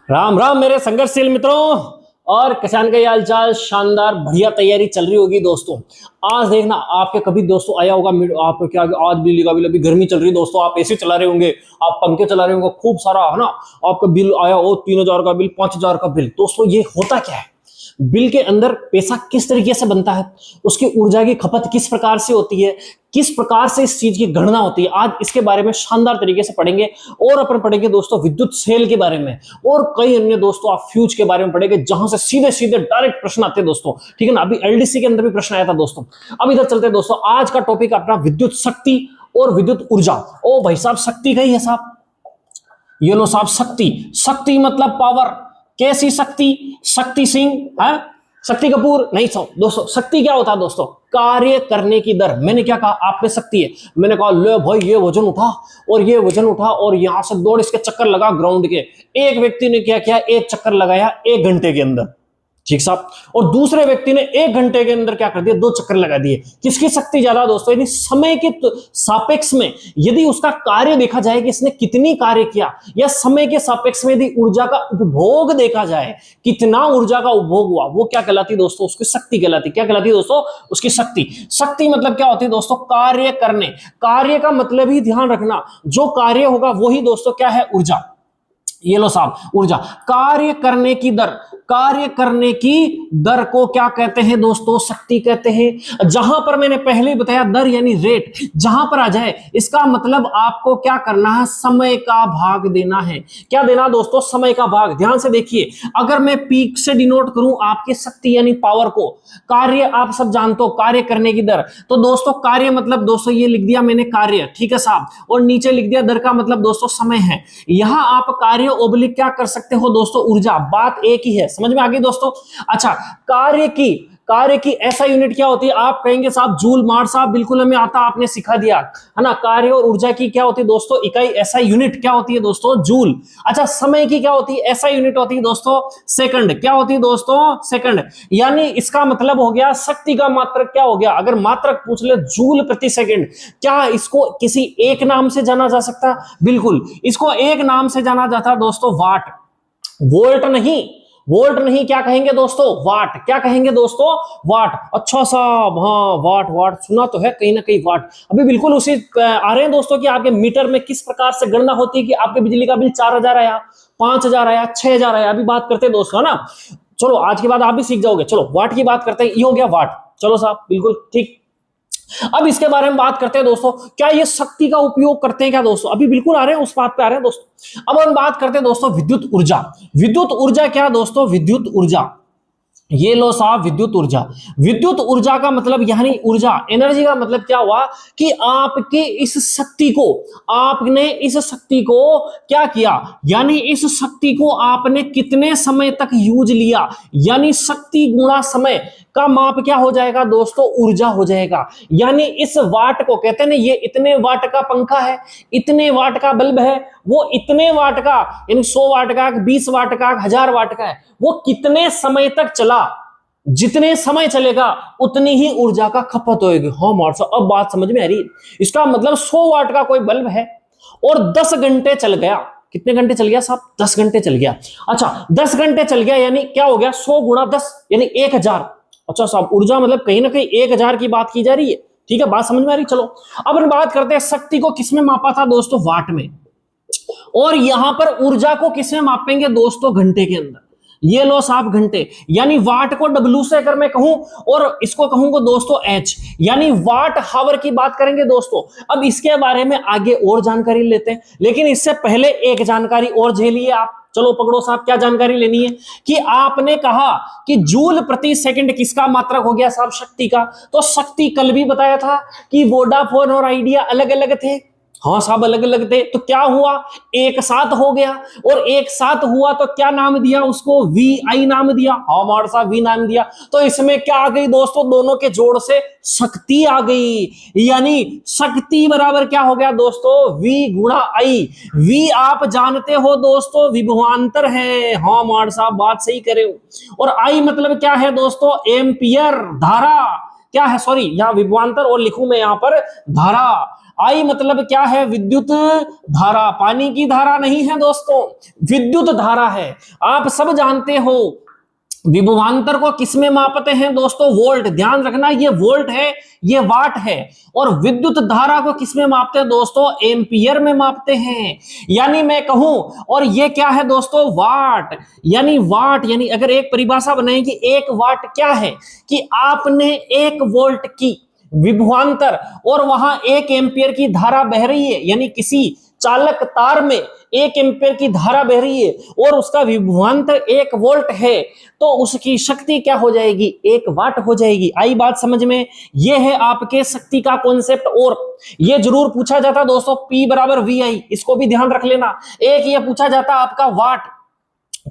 राम राम मेरे संघर्षशील मित्रों। और किसान का ये हाल चाल शानदार बढ़िया तैयारी चल रही होगी दोस्तों। आज देखना आपके कभी दोस्तों आया होगा आपको क्या आज बिजली का बिल, अभी गर्मी चल रही है दोस्तों, आप एसी चला रहे होंगे, आप पंखे चला रहे होंगे, खूब सारा है ना, आपका बिल आया हो 3,000 का बिल, 5,000 का बिल। दोस्तों ये होता क्या है, बिल के अंदर पैसा किस तरीके से बनता है, उसकी ऊर्जा की खपत किस प्रकार से होती है, किस प्रकार से इस चीज की गणना होती है, आज इसके बारे में शानदार तरीके से पढ़ेंगे। और अपन पढ़ेंगे दोस्तों विद्युत सेल के बारे में, और कई अन्य दोस्तों आप फ्यूज के बारे में पढ़ेंगे, जहां से सीधे सीधे डायरेक्ट प्रश्न आते हैं दोस्तों। ठीक है ना, अभी एलडीसी के अंदर भी प्रश्न आया था दोस्तों। अब इधर चलते हैं दोस्तों, आज का टॉपिक अपना विद्युत शक्ति और विद्युत ऊर्जा। ओ भाई साहब, शक्ति का ही है साहब, ये लो साहब, शक्ति। शक्ति मतलब पावर। कैसी शक्ति? शक्ति सिंह है, शक्ति कपूर नहीं सो दोस्तों। शक्ति क्या होता है दोस्तों? कार्य करने की दर। मैंने क्या कहा, आप में शक्ति है, मैंने कहा ले भाई ये वजन उठा और ये वजन उठा और यहां से दौड़ इसके चक्कर लगा ग्राउंड के। एक व्यक्ति ने क्या किया, एक चक्कर लगाया 1 घंटे के अंदर, ठीक साहब, और दूसरे व्यक्ति ने 1 घंटे के अंदर क्या कर दिया, 2 चक्कर लगा दिए। किसकी शक्ति ज्यादा दोस्तों? यानी समय के सापेक्ष में यदि उसका कार्य देखा जाए कि इसने कितनी कार्य किया, या समय के सापेक्ष में यदि ऊर्जा का उपभोग देखा जाए, कितना ऊर्जा का उपभोग हुआ, वो क्या कहलाती है दोस्तों? उसकी शक्ति कहलाती। क्या कहलाती है दोस्तों? उसकी शक्ति। शक्ति मतलब क्या होती है दोस्तों? कार्य करने। कार्य का मतलब ही ध्यान रखना, जो कार्य होगा वही दोस्तों क्या है, ऊर्जा। ये लो साहब, ऊर्जा। कार्य करने की दर, कार्य करने की दर को क्या कहते हैं दोस्तों? शक्ति कहते हैं। जहां पर मैंने पहले बताया दर यानी रेट, जहां पर आ जाए इसका मतलब आपको क्या करना है, समय का भाग देना है। क्या देना दोस्तों? समय का भाग। ध्यान से देखिए, अगर मैं पीक से डिनोट करूं आपकी शक्ति यानी पावर को, कार्य आप सब जानते हो, कार्य करने की दर, तो दोस्तों कार्य मतलब दोस्तों ये लिख दिया मैंने कार्य, ठीक है साहब, और नीचे लिख दिया दर का मतलब दोस्तों समय है। यहां आप कार्य ओब्लिक क्या कर सकते हो दोस्तों? ऊर्जा। बात एक ही है, समझ में आ गई दोस्तों? अच्छा, कार्य की ऐसा यूनिट क्या होती है? आप कहेंगे साहब जूल मार, साहब बिल्कुल हमें आता, आपने सिखा दिया है ना। कार्य और ऊर्जा की क्या होती है दोस्तों? इकाई ऐसा यूनिट क्या होती है दोस्तों? जूल। अच्छा, समय की क्या होती है? ऐसा यूनिट होती है दोस्तों? सेकंड। क्या होती है दोस्तों? सेकंड। यानी इसका मतलब हो गया शक्ति का मात्रक क्या हो गया? अगर मात्रक पूछ ले, जूल प्रति सेकंड। क्या इसको किसी एक नाम से जाना जा सकता? बिल्कुल, इसको एक नाम से जाना जाता दोस्तों, वाट। वोल्ट नहीं, वोल्ट नहीं, क्या कहेंगे दोस्तों? वाट। क्या कहेंगे दोस्तों? वाट। अच्छा साहब, हाँ वाट, वाट सुना तो है कहीं ना कहीं, वाट। अभी बिल्कुल उसी आ रहे हैं दोस्तों कि आपके मीटर में किस प्रकार से गणना होती है कि आपके बिजली का बिल 4,000 आया, 5,000 आया, 6,000 आया। अभी बात करते हैं दोस्तों, है ना। चलो आज के बाद आप भी सीख जाओगे। चलो वाट की बात करते हैं, ये हो गया वाट। चलो साहब बिल्कुल ठीक। अब इसके बारे में बात करते हैं दोस्तों, क्या ये शक्ति का उपयोग करते हैं क्या दोस्तों? अभी बिल्कुल आ रहे हैं, उस बात पे आ रहे हैं दोस्तों। अब हम बात करते हैं दोस्तों विद्युत ऊर्जा। विद्युत ऊर्जा क्या दोस्तों? विद्युत ऊर्जा, ये लो साहब विद्युत ऊर्जा। विद्युत ऊर्जा का मतलब यानी ऊर्जा, एनर्जी का मतलब क्या हुआ कि आपके इस शक्ति को, आपने इस शक्ति को क्या किया, यानी इस शक्ति को आपने कितने समय तक यूज लिया, यानी शक्ति गुणा समय का माप क्या हो जाएगा दोस्तों? ऊर्जा हो जाएगा। यानी इस वाट को कहते हैं ना, ये इतने वाट का पंखा है, इतने वाट का बल्ब है, वो इतने वाट का, यानी 100 वाट का, 20 वाट का, 1000 वाट का है, वो कितने समय तक चला, जितने समय चलेगा उतनी ही ऊर्जा का खपत होगी। हाँ मार्सा, अब बात समझ में आ रही है। इसका मतलब 100 वाट का कोई बल्ब है और 10 घंटे चल गया। कितने घंटे चल गया साहब? 10 घंटे चल गया। अच्छा 10 घंटे चल गया, यानी क्या हो गया? 100 गुणा 10 यानी 1000। अच्छा साहब, ऊर्जा मतलब कहीं ना कहीं 1000 की बात की जा रही है। ठीक है, बात समझ में आ रही? चलो अब हम बात करते हैं शक्ति को किसमें मापा था दोस्तों? वाट में। और यहां पर ऊर्जा को किसमें मापेंगे दोस्तों? घंटे के अंदर। ये लो साहब घंटे, यानी वाट को डब्ल्यू से अगर मैं कहूं और इसको कहूंगा दोस्तों एच, यानी वाट हावर की बात करेंगे दोस्तों। अब इसके बारे में आगे और जानकारी लेते हैं, लेकिन इससे पहले एक जानकारी और झेलिए आप। चलो पकड़ो साहब, क्या जानकारी लेनी है कि आपने कहा कि जूल प्रति सेकंड किसका मात्रक हो गया साहब? शक्ति का। तो शक्ति कल भी बताया था कि वोडाफोन और आइडिया अलग अलग थे। हाँ साहब अलग अलग थे, तो क्या हुआ? एक साथ हो गया, और एक साथ हुआ तो क्या नाम दिया उसको? VI नाम दिया। हाँ हमारे साहब V नाम दिया। तो इसमें क्या आ गई दोस्तों? दोनों के जोड़ से शक्ति आ गई, यानी शक्ति बराबर क्या हो गया दोस्तों? V गुणा I। V आप जानते हो दोस्तों विभवांतर है। हाँ हमारे साहब बात सही करे हो। और I मतलब क्या है दोस्तों? एम्पियर, धारा। क्या है, सॉरी यहां विभवांतर और लिखूं मैं यहां पर धारा। आई मतलब क्या है? विद्युत धारा। पानी की धारा नहीं है दोस्तों, विद्युत धारा है। आप सब जानते हो विभवांतर को किसमें मापते हैं दोस्तों? वोल्ट। ध्यान रखना, ये वोल्ट है, ये वाट है। और विद्युत धारा को किसमें मापते हैं दोस्तों? एम्पियर में मापते हैं। यानी मैं कहूं, और ये क्या है दोस्तों? वाट। यानी अगर एक परिभाषा बनाएगी, एक वाट क्या है? कि आपने 1 वोल्ट की विभवांतर और वहां 1 एम्पियर की धारा बह रही है, यानी किसी चालक तार में 1 एम्पियर की धारा बह रही है और उसका विभवांतर 1 वोल्ट है, तो उसकी शक्ति क्या हो जाएगी? 1 वाट हो जाएगी। आई बात समझ में? यह है आपके शक्ति का कॉन्सेप्ट। और यह जरूर पूछा जाता दोस्तों, P बराबर VI, इसको भी ध्यान रख लेना। एक ये पूछा जाता आपका वाट।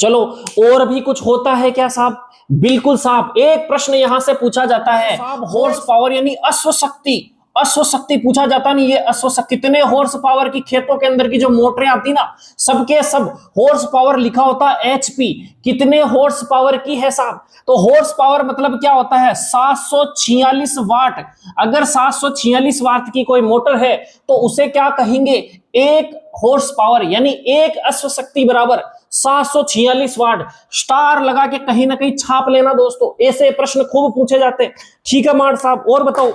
चलो, और भी कुछ होता है क्या साहब? बिल्कुल साहब, एक प्रश्न यहां से पूछा जाता है, हॉर्स पावर यानी अश्वशक्ति। अश्वशक्ति पूछा जाता नहीं, ये अश्वशक्ति कितने हॉर्स पावर की, खेतों के अंदर की जो मोटरें आती ना, सबके सब हॉर्स पावर लिखा होता है HP, कितने हॉर्स पावर की है साहब? तो हॉर्स पावर मतलब क्या होता है? 746 वाट। अगर 746 वाट की कोई मोटर है तो उसे क्या कहेंगे? 1 हॉर्स पावर, यानी 1 अश्वशक्ति बराबर 746 वाट। स्टार लगा के कहीं ना कहीं छाप लेना दोस्तों, ऐसे प्रश्न खूब पूछे जाते हैं। ठीक है मार साहब, और बताओ।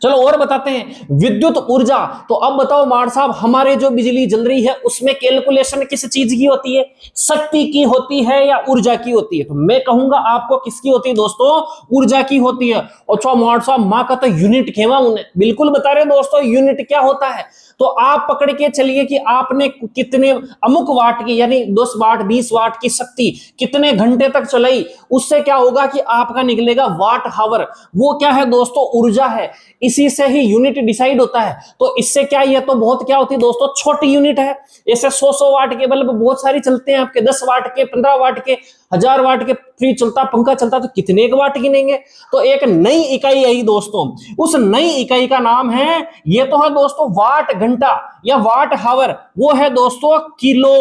चलो और बताते हैं, विद्युत ऊर्जा। तो अब बताओ मार साहब, हमारे जो बिजली जल रही है उसमें कैलकुलेशन किस चीज की होती है? शक्ति की होती है या ऊर्जा की होती है? तो मैं कहूंगा आपको किसकी होती है दोस्तों? ऊर्जा की होती है। अच्छा मार साहब, मां का तो यूनिट खेवा उन्हें, बिल्कुल बता रहे दोस्तों यूनिट क्या होता है। तो आप पकड़ के चलिए कि आपने कितने अमुक वाट की, यानी 10 वाट 20 वाट की शक्ति कितने घंटे तक चलाई, उससे क्या होगा कि आपका निकलेगा वाट हावर। वो क्या है दोस्तों? ऊर्जा है। इसी से ही यूनिट डिसाइड होता है। तो इससे क्या, ये तो बहुत क्या होती है दोस्तों? छोटी यूनिट है। ऐसे 100 वाट के बल्ब बहुत सारी चलते हैं आपके, 10 वाट के, 15 वाट के, 1000 वाट के, फ्रिज चलता, पंखा चलता, तो कितने एक वाट गिनेंगे? तो एक नई इकाई आई दोस्तों, उस नई इकाई का नाम है, ये तो है दोस्तों वाट घंटा या वाट हावर। वो है दोस्तों किलो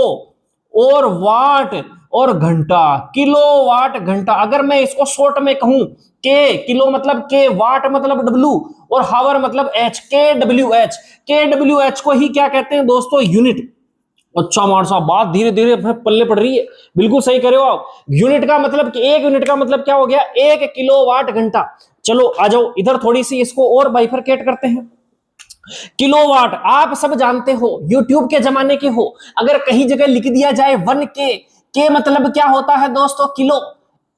और वाट और घंटा, किलो वाट घंटा। अगर मैं इसको शॉर्ट में कहूं, के, किलो मतलब के, वाट मतलब W और हावर मतलब H, KWH को ही क्या कहते हैं दोस्तों? यूनिट। अच्छा मार साहब, बात धीरे धीरे पल्ले पड़ रही है, बिल्कुल सही करे हो आप। यूनिट का मतलब कि 1 यूनिट का मतलब क्या हो गया? 1 किलोवाट घंटा। चलो आ जाओ इधर, थोड़ी सी इसको और बाइफरकेट करते हैं। किलोवाट आप सब जानते हो, यूट्यूब के जमाने के हो, अगर कहीं जगह लिख दिया जाए 1K, के मतलब क्या होता है दोस्तों? किलो,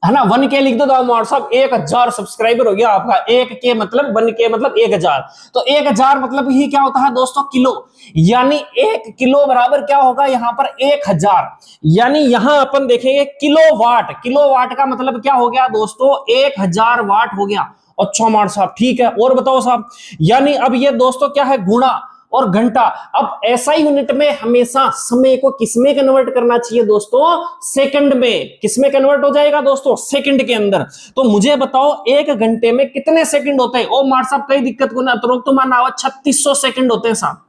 है ना। 1K लिख दो तो व्हाट्सएप 1000 सब्सक्राइबर हो गया आपका। 1K मतलब 1K मतलब 1000, तो 1000 मतलब ही क्या होता है दोस्तों? किलो। यानी 1 किलो बराबर क्या होगा यहाँ पर? 1000। यानी यहां अपन देखेंगे किलोवाट, किलोवाट का मतलब क्या हो गया दोस्तों? 1000 वाट हो गया। अच्छा मार साहब, ठीक है, और बताओ साहब। यानी अब ये दोस्तों क्या है? गुणा और घंटा। अब एसआई यूनिट में हमेशा समय को किसमें कन्वर्ट करना चाहिए दोस्तों? सेकंड में। किसमें कन्वर्ट हो जाएगा दोस्तों? सेकंड के अंदर। तो मुझे बताओ 1 घंटे में कितने सेकंड होते हैं? ओ मार साहब, कई दिक्कत को ना तुरंत तो माना 3600 सेकंड होते हैं साहब।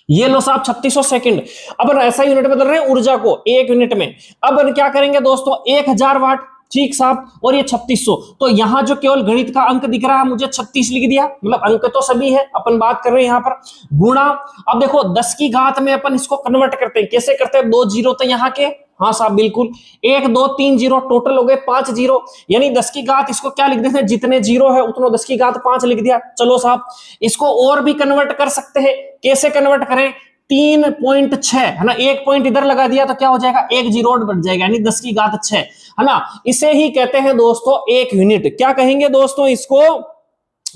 ये लो साहब 3600 सेकंड। अब ऐसा यूनिट बदल रहे हैं ऊर्जा को 1 यूनिट में। अब क्या करेंगे दोस्तों? 1000 वाट, ठीक साहब, और ये 3600। तो यहां जो केवल गणित का अंक दिख रहा है मुझे 36 लिख दिया, मतलब अंक तो सभी है, अपन बात कर रहे हैं यहां पर गुणा। अब देखो 10 की घात में अपन इसको कन्वर्ट करते हैं, कैसे करते हैं? 2 जीरो तो यहां के, हाँ साहब बिल्कुल, 1 2 3 जीरो, टोटल हो गए 5 जीरो। यानी 10 की घात इसको क्या लिख देते हैं? जितने जीरो है उतना 10 की घात 5 लिख दिया। चलो साहब, इसको और भी कन्वर्ट कर सकते हैं, कैसे कन्वर्ट करें? 3.6 है ना, 1 पॉइंट इधर लगा दिया तो क्या हो जाएगा? 1 जीरो और बढ़ जाएगा, यानी 10 की घात 6, है ना। इसे ही कहते हैं दोस्तों 1 यूनिट। क्या कहेंगे दोस्तों इसको?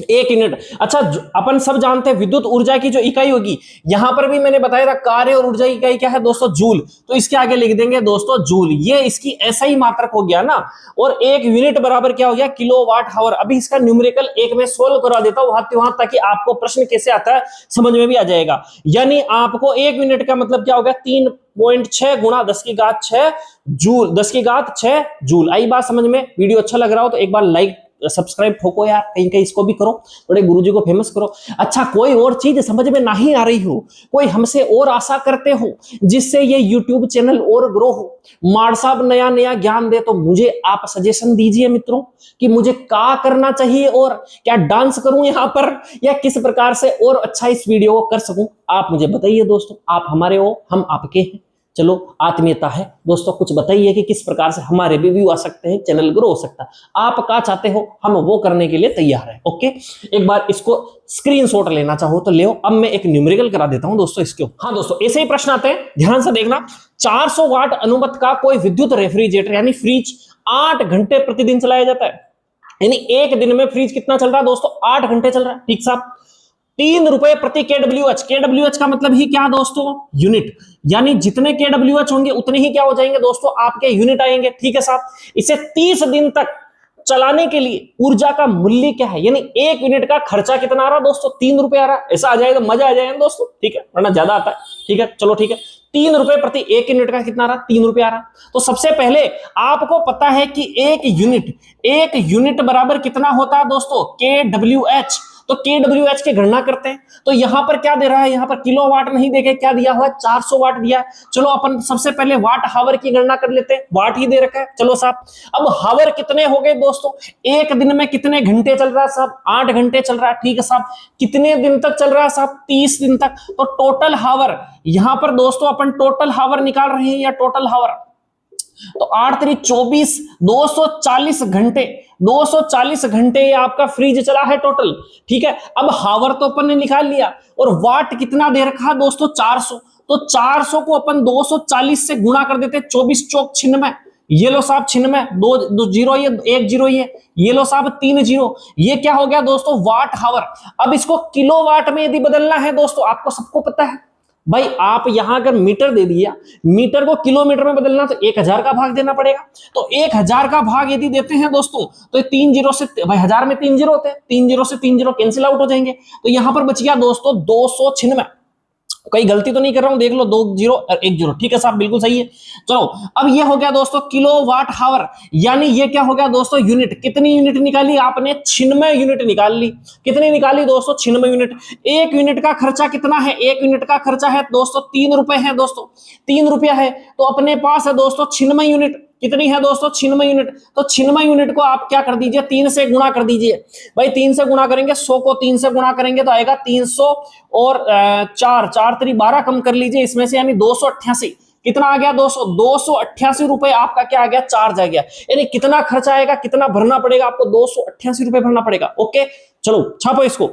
1 यूनिट। अच्छा, अपन सब जानते हैं विद्युत ऊर्जा की जो इकाई होगी, यहां पर भी मैंने बताया था कार्य और ऊर्जा की इकाई क्या है दोस्तों? जूल। तो इसके आगे लिख देंगे दोस्तों जूल, ये इसकी ऐसा ही मात्रक हो गया ना। और 1 यूनिट बराबर क्या हो गया? Kilowatt hour. अभी इसका न्यूमेरिकल एक में सोल्व करा देता हूं वहां, ताकि आपको प्रश्न कैसे आता है समझ में भी आ जाएगा। यानी आपको 1 यूनिट का मतलब क्या हो गया? 3.6 गुणा 10 की घात 6 जूल, 10 की घात 6 जूल। आई बात समझ में? वीडियो अच्छा लग रहा हो तो एक बार लाइक सब्सक्राइब ठोको यार, कहीं कहीं इसको भी करो, थोड़े गुरुजी को फेमस करो। अच्छा, कोई और चीज समझ में नहीं आ रही हो, कोई हमसे और आशा करते हो जिससे ये यूट्यूब चैनल और ग्रो हो, माड़ साहब नया नया ज्ञान दे, तो मुझे आप सजेशन दीजिए मित्रों कि मुझे क्या करना चाहिए, और क्या डांस करूं यहां पर, या किस प्रकार से और अच्छा इस वीडियो को कर सकूं, आप मुझे बताइए दोस्तों। आप हमारे हो, हम आपके हैं, चलो आत्मीयता है दोस्तों। कुछ बताइए कि किस प्रकार से हमारे भी व्यू आ सकते हैं, चैनल ग्रो हो सकता है। आप क्या चाहते हो, हम वो करने के लिए तैयार हैं। ओके, एक बार इसको स्क्रीनशॉट लेना चाहो तो ले। अब मैं एक न्यूमेरिकल करा देता हूं दोस्तों इसके। हाँ दोस्तों, ऐसे ही प्रश्न आते हैं, ध्यान से देखना। 400 वाट अनुमत का कोई विद्युत रेफ्रिजरेटर यानी फ्रिज 8 घंटे प्रतिदिन चलाया जाता है, यानी एक दिन में फ्रिज कितना चल रहा है दोस्तों, 8 घंटे चल रहा है। ठीक साहब, 3 रुपए प्रति केडब्ल्यूएच। केडब्ल्यूएच का मतलब ही क्या दोस्तों, यूनिट, यानी जितने केडब्ल्यूएच होंगे उतने ही क्या हो जाएंगे दोस्तों, आपके यूनिट आएंगे। ठीक है साहब, इसे 30 दिन तक चलाने के लिए ऊर्जा का मूल्य क्या है, यानी एक यूनिट का खर्चा कितना आ रहा है दोस्तों, 3 रुपए आ रहा है। ऐसा आ जाएगा, मजा आ जाएगा दोस्तों। ठीक है, वरना ज्यादा आता है। ठीक है, चलो ठीक है, 3 रुपए प्रति एक यूनिट का कितना आ रहा, 3 रुपए आ रहा। तो सबसे पहले आपको पता है कि एक यूनिट बराबर कितना होता है दोस्तों, केडब्ल्यूएच। तो केडब्ल्यूएच की गणना करते हैं। तो यहां पर क्या दे रहा है, यहां पर किलो वाट नहीं देके क्या दिया हुआ है, 400 वाट दिया है। चलो अपन सबसे पहले वाट हावर की गणना कर लेते हैं, वाट ही दे रखा है। चलो साहब, अब हावर कितने हो गए दोस्तों, एक दिन में कितने घंटे चल रहा है साहब, 8 घंटे चल रहा है। ठीक है साहब, कितने दिन तक चल रहा है साहब, 30 दिन तक। तो टोटल हावर, यहां पर दोस्तों अपन टोटल हावर निकाल रहे हैं, या टोटल हावर, तो 8 3 24, 240 घंटे, 240 घंटे आपका फ्रिज चला है टोटल। ठीक है, अब हावर तो अपन ने निकाल लिया, और वाट कितना दे रखा है दोस्तों, 400। तो 400 को अपन 240 से गुणा कर देते, 24 चौक 96, ये लो साहब 96, दो जीरो, ये एक जीरो, ये लो साहब 3 जीरो, ये क्या हो गया दोस्तों, वाट हावर। अब इसको किलो वाट में यदि बदलना है दोस्तों, आपको सबको पता है भाई, आप यहां अगर मीटर दे दिया, मीटर को किलोमीटर में बदलना तो 1000 का भाग देना पड़ेगा। तो 1000 का भाग यदि देते हैं दोस्तों, तो ये 3 जीरो से, भाई 1000 में 3 जीरो होते हैं, 3 जीरो से 3 जीरो कैंसिल आउट हो जाएंगे। तो यहां पर बच गया दोस्तों 296। कहीं गलती तो नहीं कर रहा हूं, देख लो, 2 जीरो और 1 जीरो। ठीक है साहब, बिल्कुल सही है। चलो, अब ये हो गया दोस्तों किलो वाट हावर, यानी ये क्या हो गया दोस्तों, यूनिट। कितनी यूनिट निकाली आपने, 96 यूनिट निकाल ली। कितनी निकाली दोस्तों, 96 यूनिट। एक यूनिट का खर्चा कितना है, एक यूनिट का खर्चा है दोस्तों 3 रुपए है दोस्तों, 3 रुपया है। तो अपने पास है दोस्तों 96 यूनिट। कितनी है दोस्तों, 96 यूनिट। तो 96 यूनिट को आप क्या कर दीजिए, 3 से गुणा कर दीजिए। भाई 3 से गुणा करेंगे, 100 को 3 से गुणा करेंगे तो आएगा 300, और 4 3 12 कम कर लीजिए इसमें से, यानी 288। कितना आ गया दोस्तों, 288 रुपए आपका क्या आ गया, चार्ज आ गया। यानी कितना खर्चा आएगा, कितना भरना पड़ेगा आपको, 288 रुपए भरना पड़ेगा। ओके, चलो छापो इसको।